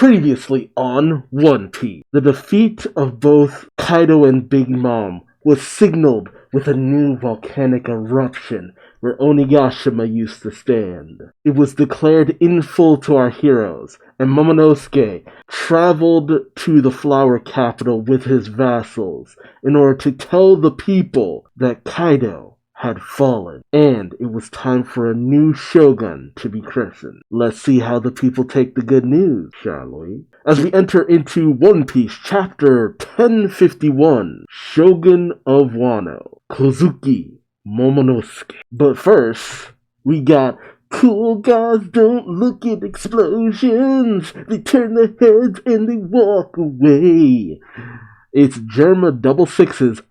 Previously on One Piece, the defeat of both Kaido and Big Mom was signaled with a new volcanic eruption where Onigashima used to stand. It was declared in full to our heroes, and Momonosuke traveled to the flower capital with his vassals in order to tell the people that Kaido had fallen, and it was time for a new shogun to be christened. Let's see how the people take the good news, shall we? As we enter into One Piece chapter 1051, Shogun of Wano, Kozuki Momonosuke. But first, we got cool guys don't look at explosions. They turn their heads and they walk away. It's Germa Double Six's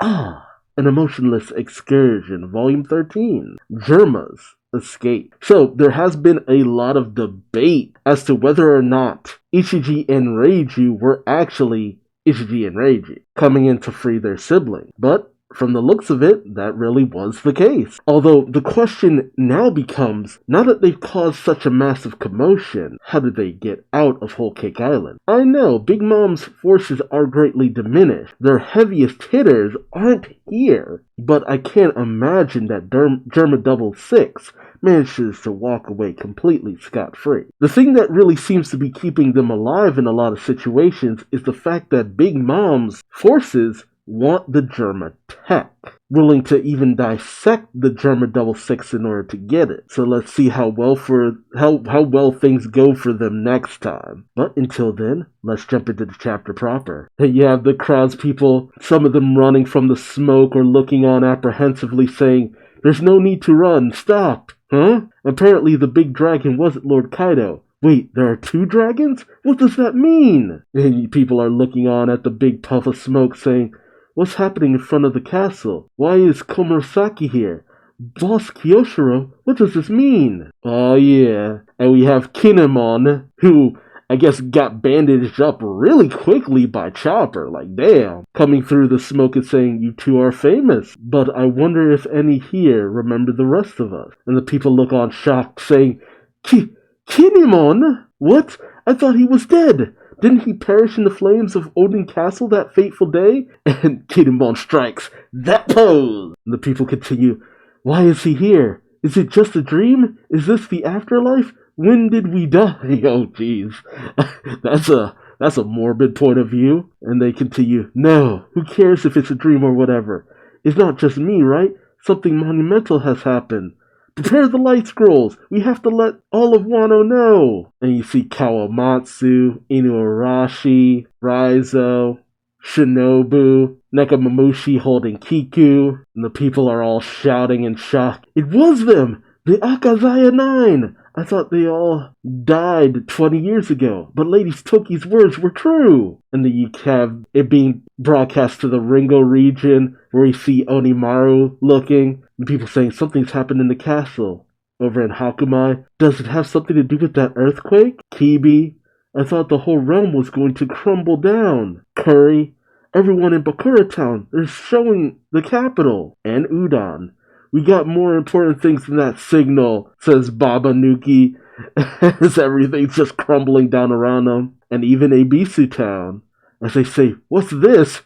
An Emotionless Excursion, Volume 13, Germa's Escape. So, there has been a lot of debate as to whether or not Ichiji and Reiju were actually Ichiji and Reiji, coming in to free their sibling. But, from the looks of it, that really was the case. Although, the question now becomes, now that they've caused such a massive commotion, how did they get out of Whole Cake Island? I know, Big Mom's forces are greatly diminished. Their heaviest hitters aren't here. But I can't imagine that Germa Double Six manages to walk away completely scot-free. The thing that really seems to be keeping them alive in a lot of situations is the fact that Big Mom's forces want the Germa tech, willing to even dissect the Germa Double Six in order to get it. So let's see how well things go for them next time. But until then, let's jump into the chapter proper. You have the crowd's people, some of them running from the smoke or looking on apprehensively saying, "There's no need to run, stop." Huh? Apparently the big dragon wasn't Lord Kaido. Wait, there are two dragons? What does that mean? And people are looking on at the big puff of smoke saying, "What's happening in front of the castle? Why is Komurasaki here? Boss Kyoshiro, what does this mean?" Oh yeah, and we have Kinemon, who I guess got bandaged up really quickly by Chopper, like damn, coming through the smoke and saying, "You two are famous, but I wonder if any here remember the rest of us." And the people look on shocked, saying, Kinemon? What? I thought he was dead. Didn't he perish in the flames of Odin Castle that fateful day? And Kinemon strikes that pose. And the people continue, "Why is he here? Is it just a dream? Is this the afterlife? When did we die?" Oh, jeez. That's a morbid point of view. And they continue, "No, who cares if it's a dream or whatever? It's not just me, right? Something monumental has happened. Prepare the light scrolls. We have to let all of Wano know." And you see Kawamatsu, Inuarashi, Raizo, Shinobu, Nekomamushi holding Kiku, and the people are all shouting in shock. "It was them! The Akazaya 9! I thought they all died 20 years ago, but Lady Toki's words were true." And then you have it being broadcast to the Ringo region, where we see Onimaru looking, and people saying something's happened in the castle. Over in Hakumai, does it have something to do with that earthquake? Kibi, I thought the whole realm was going to crumble down. Curry, everyone in Bakura Town, they're showing the capital. And Udon, we got more important things than that signal, says Baba Nuki, as everything's just crumbling down around them. And even Ebisu Town, as they say, "What's this?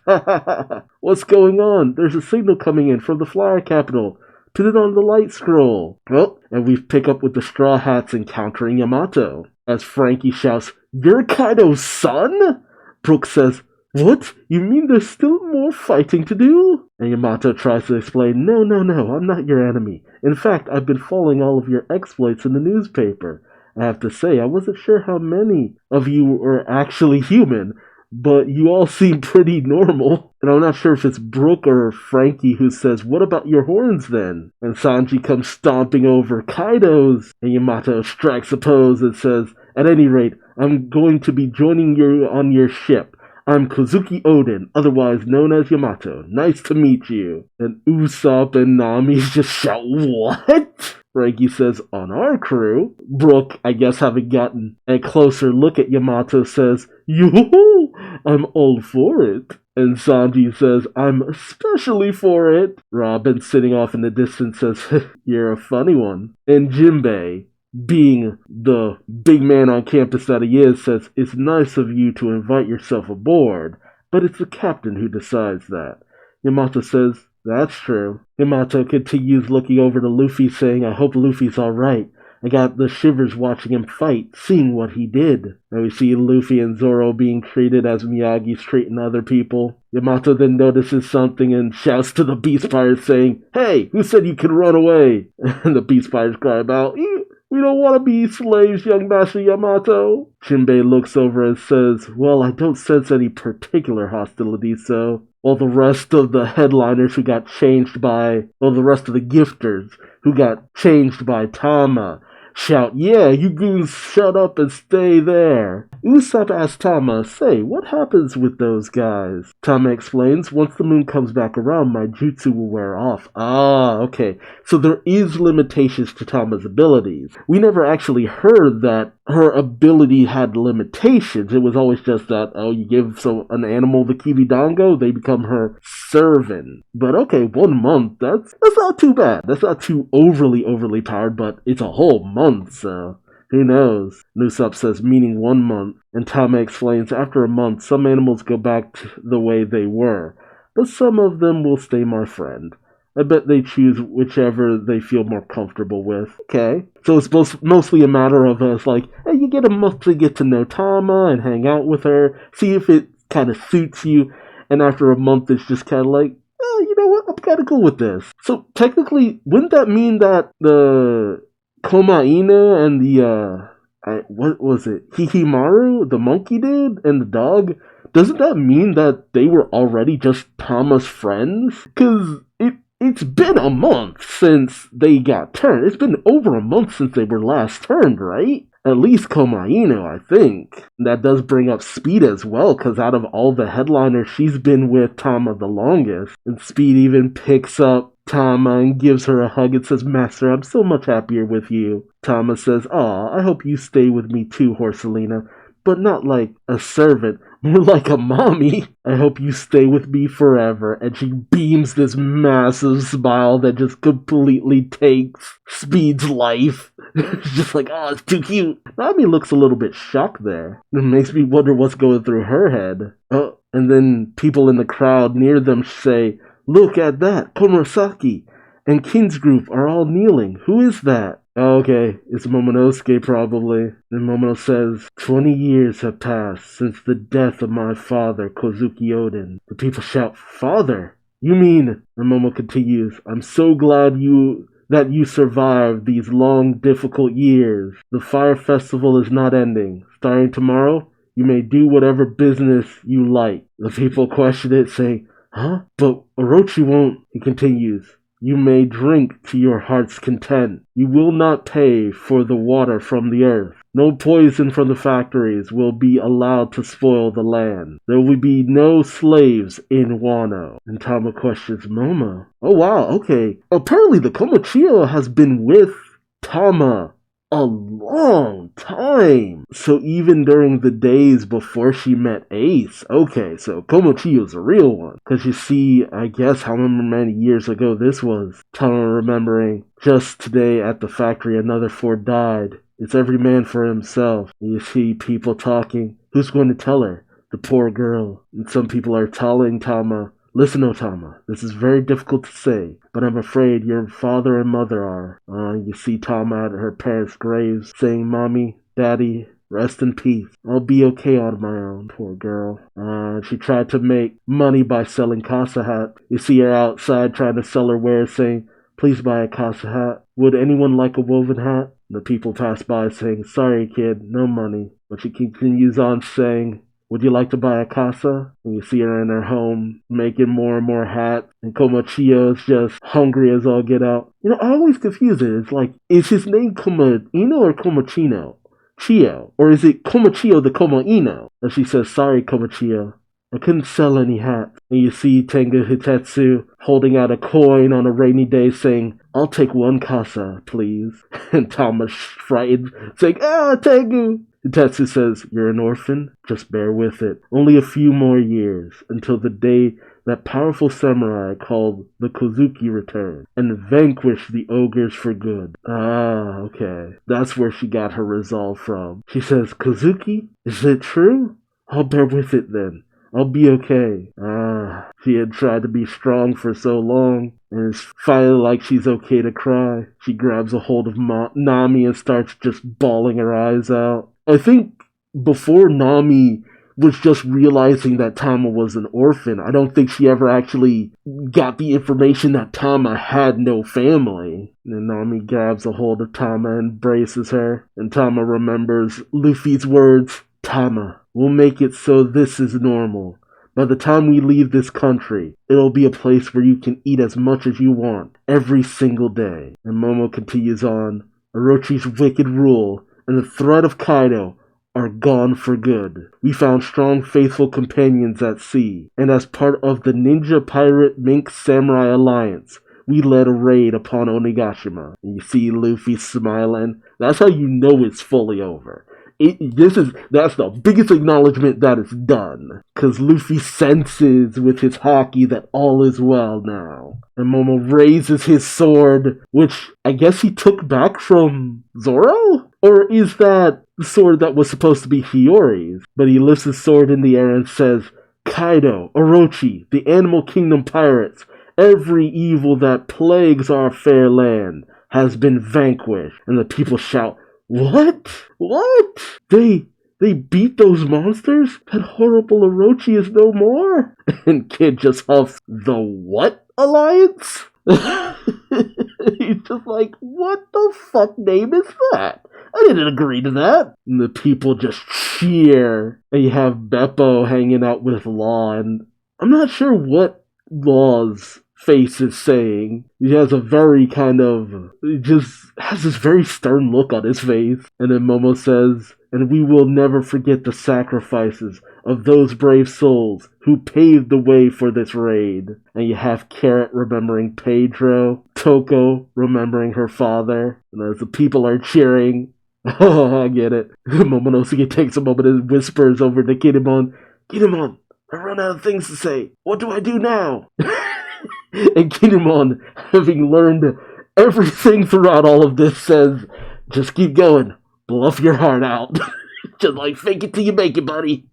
What's going on? There's a signal coming in from the flower capital. Put it on the light scroll." Well, and we pick up with the Straw Hats encountering Yamato. As Frankie shouts, "You're Kaido's son?" Brooke says, "What? You mean there's still more fighting to do?" And Yamato tries to explain, No, I'm not your enemy. In fact, I've been following all of your exploits in the newspaper. I have to say, I wasn't sure how many of you were actually human, but you all seem pretty normal. And I'm not sure if it's Brooke or Frankie who says, "What about your horns then?" And Sanji comes stomping over Kaido's. And Yamato strikes a pose and says, "At any rate, I'm going to be joining you on your ship. I'm Kozuki Odin, otherwise known as Yamato. Nice to meet you." And Usopp and Nami just shout, "What?" Frankie says, "On our crew." Brooke, I guess having gotten a closer look at Yamato, says, "Yo, I'm all for it." And Sanji says, "I'm especially for it." Robin, sitting off in the distance, says, "You're a funny one." And Jinbei, being the big man on campus that he is, says, "It's nice of you to invite yourself aboard, but it's the captain who decides that." Yamato says, "That's true." Yamato continues looking over to Luffy, saying, "I hope Luffy's alright. I got the shivers watching him fight, seeing what he did." And we see Luffy and Zoro being treated as Miyagi's treating other people. Yamato then notices something and shouts to the Beast Pirates, saying, "Hey, who said you could run away?" And the Beast Pirates cry out, "We don't want to be slaves, young Master Yamato." Shinbei looks over and says, "Well, I don't sense any particular hostility, so..." While the rest of the headliners who got changed by... the rest of the gifters who got changed by Tama shout, "Yeah, you goons shut up and stay there." Usopp asks Tama, "Say, what happens with those guys?" Tama explains, "Once the moon comes back around, my jutsu will wear off." Ah, okay. So there is limitations to Tama's abilities. We never actually heard that her ability had limitations. It was always just that, you give an animal the Kibidango, they become her servant. But okay, 1 month, that's not too bad. That's not too overly powered, but it's a whole month, so who knows? Usopp says, meaning 1 month, and Tama explains, after a month, some animals go back to the way they were, but some of them will stay my friend. I bet they choose whichever they feel more comfortable with. Okay. So it's mostly a matter of us like, hey, you get a month to get to know Tama and hang out with her, see if it kind of suits you, and after a month it's just kind of like, you know what, I'm kind of cool with this. So technically, wouldn't that mean that the Komaina and the, what was it, Hikimaru, the monkey dude, and the dog, doesn't that mean that they were already just Tama's friends? Because it's been a month since they got turned. It's been over a month since they were last turned, right? At least Komaino, I think. That does bring up Speed as well, because out of all the headliners, she's been with Tama the longest. And Speed even picks up Tama and gives her a hug and says, "Master, I'm so much happier with you." Tama says, "Aw, I hope you stay with me too, Horselina. But not like a servant, more like a mommy. I hope you stay with me forever." And she beams this massive smile that just completely takes Speed's life. It's just like, it's too cute. Nami looks a little bit shocked there. It makes me wonder what's going through her head. And then people in the crowd near them say, "Look at that, Komurasaki and King's group are all kneeling. Who is that?" Okay, it's Momonosuke probably. And Momo says, 20 years have passed since the death of my father, Kozuki Oden. The people shout, "Father? You mean..." And Momo continues, "I'm so glad that you survived these long, difficult years. The fire festival is not ending. Starting tomorrow, you may do whatever business you like." The people question it, saying, "Huh? But Orochi won't..." He continues, "You may drink to your heart's content. You will not pay for the water from the earth. No poison from the factories will be allowed to spoil the land. There will be no slaves in Wano." And Tama questions Momo. Oh wow, okay. Apparently the Komochio has been with Tama a long time. So even during the days before she met Ace, okay, so Komochio's a real one. Because you see, I guess however many years ago this was, Tama remembering, just today at the factory another 4 died. It's every man for himself. And you see people talking. Who's going to tell her? The poor girl. And some people are telling Tama, "Listen, Otama, this is very difficult to say, but I'm afraid your father and mother are." You see Tama at her parents' graves saying, "Mommy, Daddy, rest in peace. I'll be okay on my own." Poor girl. She tried to make money by selling Casa hat. You see her outside trying to sell her wares saying, "Please buy a Casa hat. Would anyone like a woven hat?" The people pass by saying, "Sorry, kid, no money." But she continues on saying, "Would you like to buy a casa?" And you see her in her home making more and more hats. And Komochio is just hungry as all get out. I always confuse it. It's like, is his name Komoino or Komochino? Chio. Or is it Komochio the Komoino? And she says, "Sorry, Komochio. I couldn't sell any hats." And you see Tengu Hitetsu holding out a coin on a rainy day saying, "I'll take 1 casa, please." And Tama's frightened, saying, Tengu. Hitetsu says, "You're an orphan? Just bear with it. Only a few more years, until the day that powerful samurai called the Kozuki returned and vanquished the ogres for good. Ah, okay. That's where she got her resolve from. She says, Kozuki, is it true? I'll bear with it then. I'll be okay. Ah, she had tried to be strong for so long, and it's finally like she's okay to cry. She grabs a hold of Nami and starts just bawling her eyes out. I think before Nami was just realizing that Tama was an orphan, I don't think she ever actually got the information that Tama had no family. And Nami grabs a hold of Tama and embraces her, and Tama remembers Luffy's words, Tama, we'll make it so this is normal. By the time we leave this country, it'll be a place where you can eat as much as you want, every single day. And Momo continues on, Orochi's wicked rule and the threat of Kaido are gone for good. We found strong, faithful companions at sea, and as part of the Ninja Pirate Mink Samurai Alliance, we led a raid upon Onigashima. And you see Luffy smiling. That's how you know it's fully over. That's the biggest acknowledgement that it's done. Cause Luffy senses with his haki that all is well now. And Momo raises his sword, which I guess he took back from Zoro? Or is that the sword that was supposed to be Hiyori's? But he lifts his sword in the air and says, Kaido, Orochi, the Animal Kingdom pirates, every evil that plagues our fair land has been vanquished. And the people shout, What? What? They beat those monsters? That horrible Orochi is no more? And Kid just huffs, the what alliance? He's just like, what the fuck name is that? I didn't agree to that. And the people just cheer. And you have Beppo hanging out with Law, and I'm not sure what Law's face is saying. He has a very he just has this very stern look on his face. And then Momo says, and we will never forget the sacrifices of those brave souls who paved the way for this raid. And you have Carrot remembering Pedro, Toko remembering her father, and as the people are cheering, oh, I get it. Momonosuke takes a moment and whispers over to Kinemon, Kinemon, I run out of things to say. What do I do now? And Kinemon, having learned everything throughout all of this, says, just keep going. Bluff your heart out. Just like, fake it till you make it, buddy.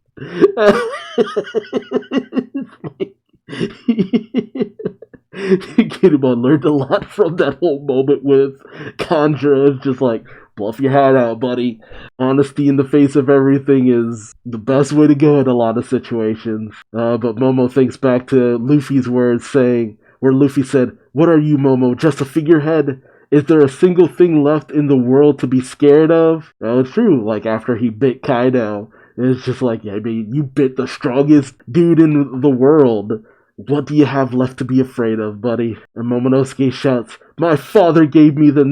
Kinemon learned a lot from that whole moment with Kanjura. It's just like, bluff your heart out, buddy. Honesty in the face of everything is the best way to go in a lot of situations. But Momo thinks back to Luffy's words saying, where Luffy said, what are you, Momo, just a figurehead? Is there a single thing left in the world to be scared of? Well, it's true, like after he bit Kaido, it's just like, yeah, I mean, you bit the strongest dude in the world. What do you have left to be afraid of, buddy? And Momonosuke shouts, my father gave me a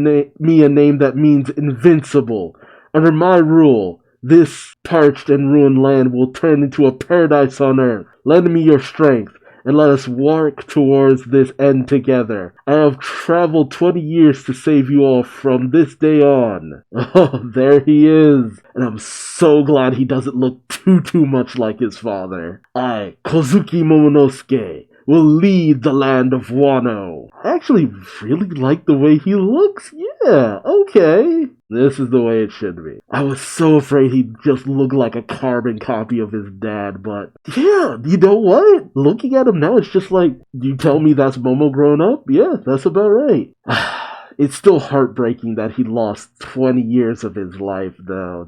name that means invincible. Under my rule, this parched and ruined land will turn into a paradise on earth. Lend me your strength, and let us work towards this end together. I have traveled 20 years to save you all from this day on. Oh, there he is. And I'm so glad he doesn't look too much like his father. I, Kozuki Momonosuke, will lead the land of Wano. I actually really like the way he looks. Yeah, okay. This is the way it should be. I was so afraid he'd just look like a carbon copy of his dad, but yeah, you know what? Looking at him now, it's just like, you tell me that's Momo grown up? Yeah, that's about right. It's still heartbreaking that he lost 20 years of his life, though.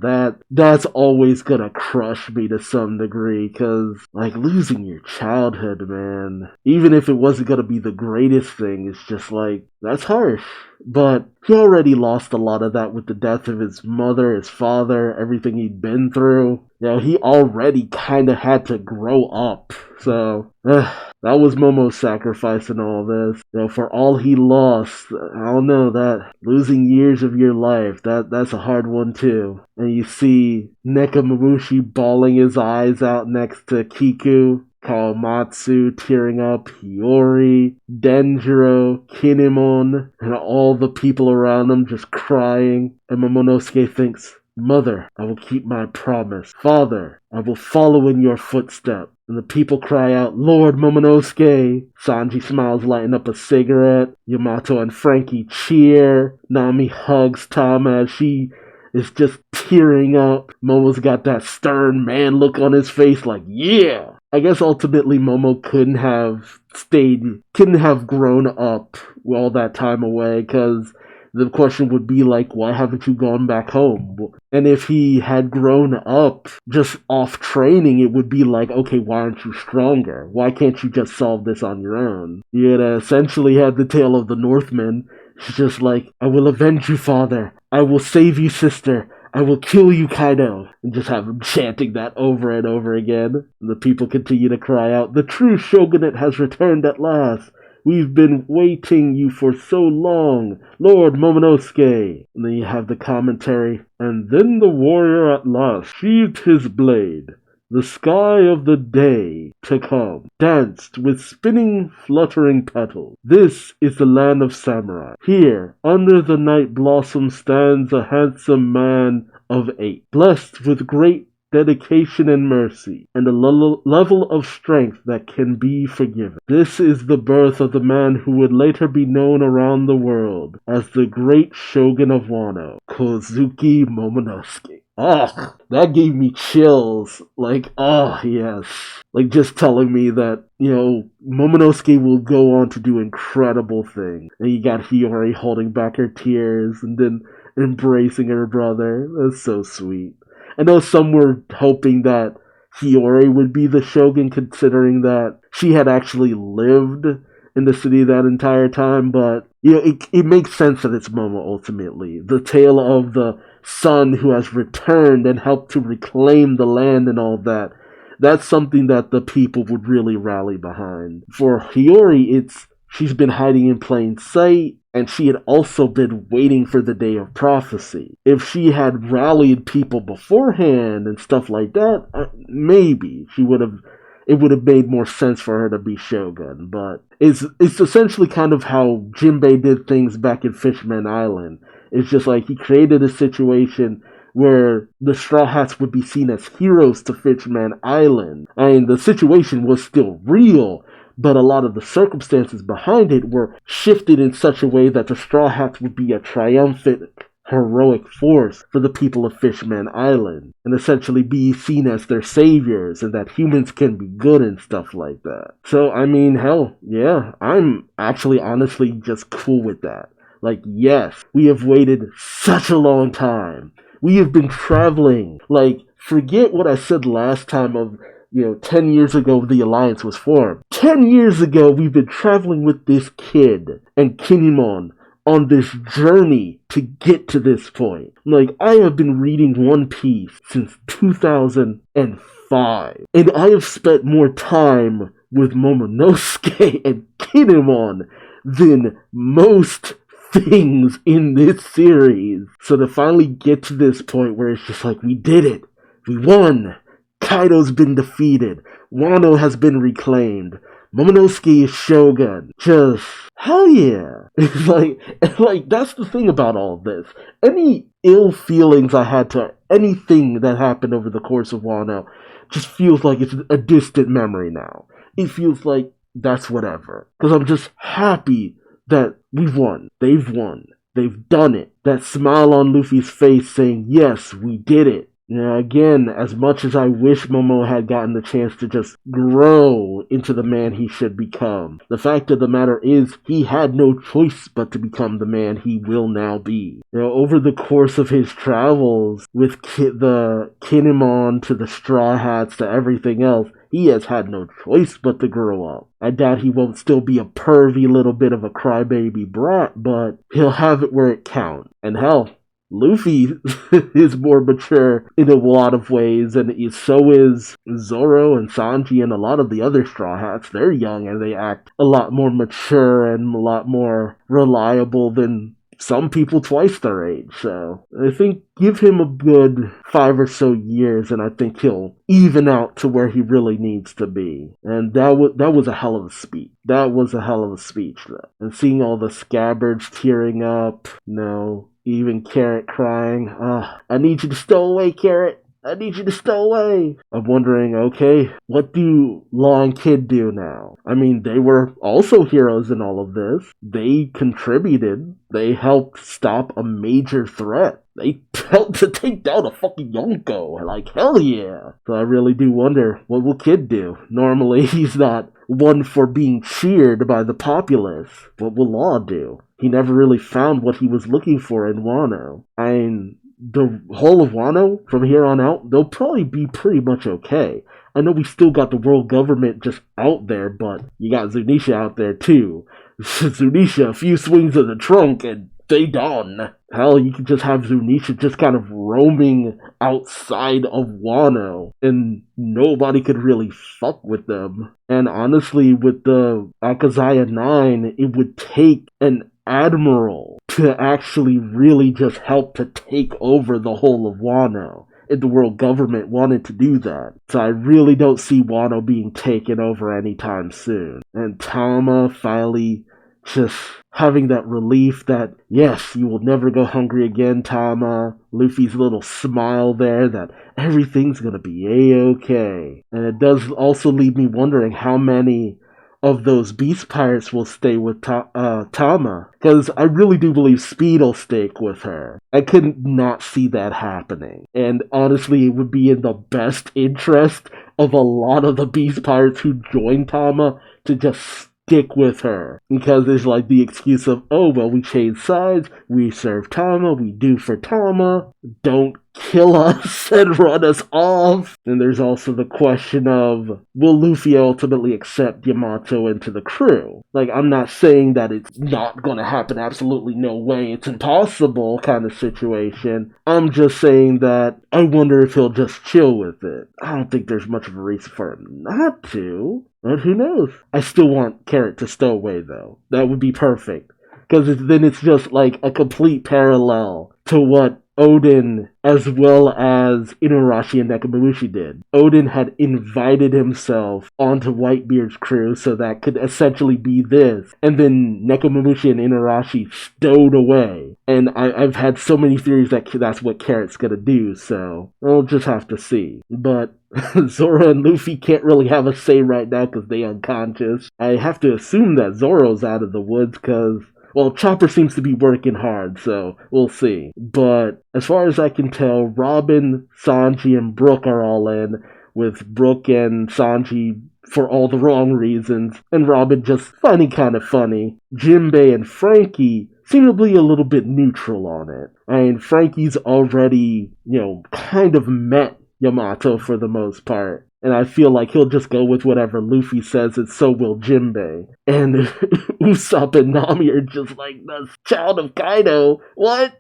That's always gonna crush me to some degree, cause, like, losing your childhood, man, even if it wasn't gonna be the greatest thing, it's just like, that's harsh. But he already lost a lot of that with the death of his mother, his father, everything he'd been through. You know, he already kinda had to grow up. So, that was Momo's sacrifice in all this. You know, for all he lost, I don't know, that losing years of your life, that's a hard one too. And you see Nekomamushi bawling his eyes out next to Kiku, Kawamatsu tearing up, Hiyori, Denjiro, Kinemon, and all the people around him just crying. And Momonosuke thinks, Mother, I will keep my promise. Father, I will follow in your footsteps. And the people cry out, Lord Momonosuke! Sanji smiles, lighting up a cigarette. Yamato and Frankie cheer. Nami hugs Tama as she is just tearing up. Momo's got that stern man look on his face like, yeah! I guess ultimately Momo couldn't have grown up all that time away, because the question would be like, why haven't you gone back home? And if he had grown up just off training, it would be like, okay, why aren't you stronger? Why can't you just solve this on your own? You'd essentially had the tale of the Northman. She's just like, I will avenge you, father. I will save you, sister. I will kill you, Kaido. And just have him chanting that over and over again. And the people continue to cry out, the true shogunate has returned at last. We've been waiting you for so long, Lord Momonosuke. And then you have the commentary. And then the warrior at last sheathed his blade. The sky of the day to come danced with spinning, fluttering petals. This is the land of samurai. Here, under the night blossom, stands a handsome man of 8, blessed with great dedication and mercy, and a level of strength that can be forgiven. This is the birth of the man who would later be known around the world as the great Shogun of Wano, Kozuki Momonosuke. Ah, that gave me chills. Like, oh, yes. Like, just telling me that, Momonosuke will go on to do incredible things. And you got Hiyori holding back her tears and then embracing her brother. That's so sweet. I know some were hoping that Hiyori would be the shogun, considering that she had actually lived in the city that entire time, but it makes sense that it's Momo ultimately. The tale of the son who has returned and helped to reclaim the land and all that, that's something that the people would really rally behind. For Hiyori, she's been hiding in plain sight, and she had also been waiting for the day of prophecy. If she had rallied people beforehand and stuff like that, maybe it would have made more sense for her to be shogun. But it's essentially kind of how Jinbei did things back in Fishman Island. It's just like he created a situation where the Straw Hats would be seen as heroes to Fishman Island. I mean, the situation was still real, but a lot of the circumstances behind it were shifted in such a way that the Straw Hats would be a triumphant, heroic force for the people of Fishman Island, and essentially be seen as their saviors, and that humans can be good and stuff like that. So, I mean, hell, yeah, I'm actually honestly just cool with that. Like, yes, we have waited such a long time. We have been traveling. Like, forget what I said last time of 10 years ago the alliance was formed. 10 years ago we've been traveling with this kid and Kinemon on this journey to get to this point. Like, I have been reading One Piece since 2005. And I have spent more time with Momonosuke and Kinemon than most things in this series. So to finally get to this point where it's just like, we did it. We won. Kaido's been defeated. Wano has been reclaimed. Momonosuke is shogun. Just, hell yeah. It's like, that's the thing about all this. Any ill feelings I had to anything that happened over the course of Wano just feels like it's a distant memory now. It feels like that's whatever. Because I'm just happy that we've won. They've won. They've done it. That smile on Luffy's face saying, yes, we did it. Again, as much as I wish Momo had gotten the chance to just grow into the man he should become, the fact of the matter is he had no choice but to become the man he will now be. Over the course of his travels with the Kinemon to the Straw Hats to everything else, he has had no choice but to grow up. I doubt he won't still be a pervy little bit of a crybaby brat, but he'll have it where it counts. And hell, Luffy is more mature in a lot of ways, and so is Zoro and Sanji and a lot of the other Straw Hats. They're young and they act a lot more mature and a lot more reliable than some people twice their age. So I think give him a good 5 or so years and I think he'll even out to where he really needs to be. And that was a hell of a speech. That was a hell of a speech. And seeing all the scabbards tearing up, Even Carrot crying, I need you to stow away, Carrot. I need you to stow away. I'm wondering, okay, what do Law and Kid do now? I mean, they were also heroes in all of this. They contributed. They helped stop a major threat. They helped to take down a fucking Yonko. Like, hell yeah. So I really do wonder, what will Kid do? Normally, he's not one for being cheered by the populace. What will Law do? He never really found what he was looking for in Wano. I mean, the whole of Wano, from here on out, they'll probably be pretty much okay. I know we still got the world government just out there, but you got Zunisha out there too. Zunisha, a few swings of the trunk, and they done. Hell, you could just have Zunisha just kind of roaming outside of Wano, and nobody could really fuck with them. And honestly, with the Akazaya 9, it would take an admiral to actually really just help to take over the whole of Wano. If the world government wanted to do that. So I really don't see Wano being taken over anytime soon. And Tama finally just having that relief that, yes, you will never go hungry again, Tama. Luffy's little smile there that everything's gonna be A-okay. And it does also leave me wondering how many of those beast pirates will stay with Tama. Because I really do believe Speed will stay with her. I could not see that happening. And honestly, it would be in the best interest of a lot of the beast pirates who join Tama to just stick with her. Because there's like the excuse of, oh, well, we change sides, we serve Tama, we do for Tama, don't kill us and run us off. And there's also the question of, will Luffy ultimately accept Yamato into the crew? Like, I'm not saying that it's not gonna happen, absolutely no way, it's impossible kind of situation. I'm just saying that I wonder if he'll just chill with it. I don't think there's much of a reason for him not to. But who knows? I still want Carrot to stow away, though. That would be perfect. Because then it's just like a complete parallel to what Odin as well as Inuarashi and Nekomamushi did. Odin had invited himself onto Whitebeard's crew, so that could essentially be this. And then Nekomamushi and Inuarashi stowed away. And I've had so many theories that that's what Carrot's gonna do, so we'll just have to see. But Zoro and Luffy can't really have a say right now because they unconscious. I have to assume that Zoro's out of the woods because, well, Chopper seems to be working hard, so we'll see. But as far as I can tell, Robin, Sanji, and Brook are all in, with Brook and Sanji for all the wrong reasons, and Robin just finding kind of funny. Jinbei and Frankie seem to be a little bit neutral on it. I mean, Frankie's already, kind of met Yamato for the most part. And I feel like he'll just go with whatever Luffy says, and so will Jinbei. And Usopp and Nami are just like, the child of Kaido. What?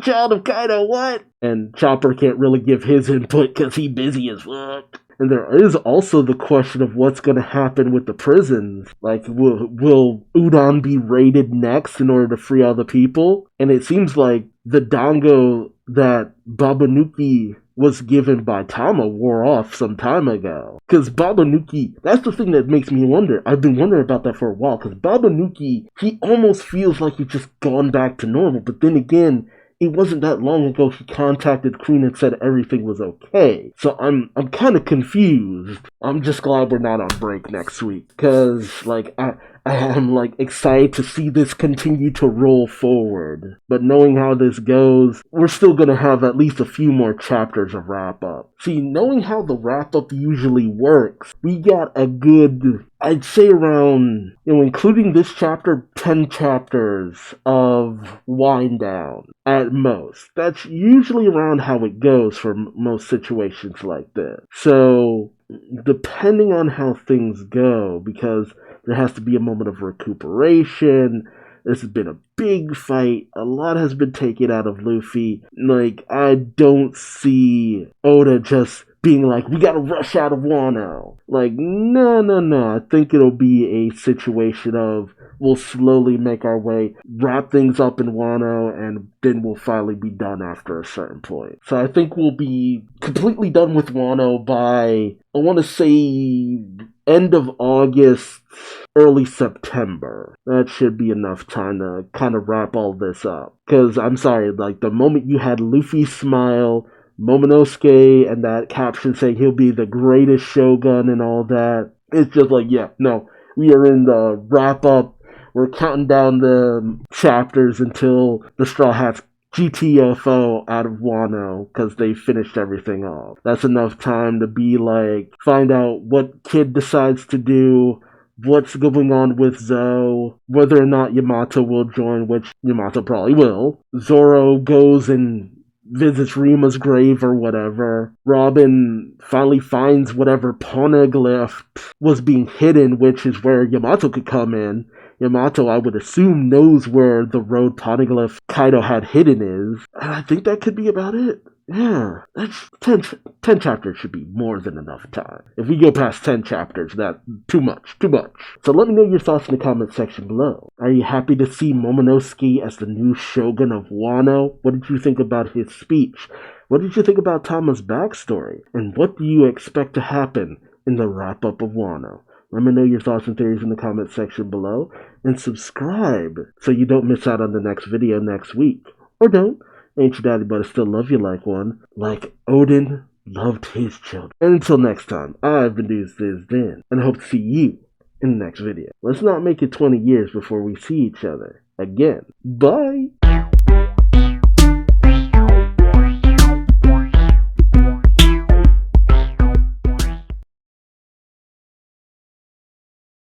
Child of Kaido, what? And Chopper can't really give his input because he's busy as fuck. And there is also the question of what's going to happen with the prisons. Like, will Udon be raided next in order to free all the people? And it seems like the dango that Babanuki was given by Tama wore off some time ago. Because Babanuki, that's the thing that makes me wonder. I've been wondering about that for a while. Because Babanuki, he almost feels like he's just gone back to normal. But then again, it wasn't that long ago he contacted Queen and said everything was okay. So I'm kind of confused. I'm just glad we're not on break next week. Because, I am, excited to see this continue to roll forward. But knowing how this goes, we're still going to have at least a few more chapters of wrap-up. See, knowing how the wrap-up usually works, we got a good, I'd say around, including this chapter, 10 chapters of wind down at most. That's usually around how it goes for most situations like this. So, depending on how things go, because there has to be a moment of recuperation. This has been a big fight. A lot has been taken out of Luffy. I don't see Oda just being like, we gotta rush out of Wano. No. I think it'll be a situation of, we'll slowly make our way, wrap things up in Wano, and then we'll finally be done after a certain point. So I think we'll be completely done with Wano by, I want to say, end of August, early September. That should be enough time to kind of wrap all this up. Because, I'm sorry, like, the moment you had Luffy smile, Momonosuke, and that caption saying he'll be the greatest Shogun and all that, it's just like, yeah, no, we are in the wrap up. We're counting down the chapters until the Straw Hats GTFO out of Wano because they finished everything off. That's enough time to be like, find out what Kid decides to do, what's going on with Zoe, whether or not Yamato will join, which Yamato probably will. Zoro goes and visits Rima's grave or whatever. Robin finally finds whatever poneglyph was being hidden, which is where Yamato could come in. Yamato, I would assume, knows where the road poneglyph Kaido had hidden is. And I think that could be about it. Yeah, that's 10 chapters should be more than enough time. If we go past 10 chapters, that's too much. So let me know your thoughts in the comment section below. Are you happy to see Momonosuke as the new Shogun of Wano? What did you think about his speech? What did you think about Tama's backstory? And what do you expect to happen in the wrap-up of Wano? Let me know your thoughts and theories in the comment section below. And subscribe so you don't miss out on the next video next week. Or don't. Ain't your daddy, but I still love you like one. Like Odin loved his children. And until next time, I've been Duuz-Diz-Din. And I hope to see you in the next video. Let's not make it 20 years before we see each other again. Bye!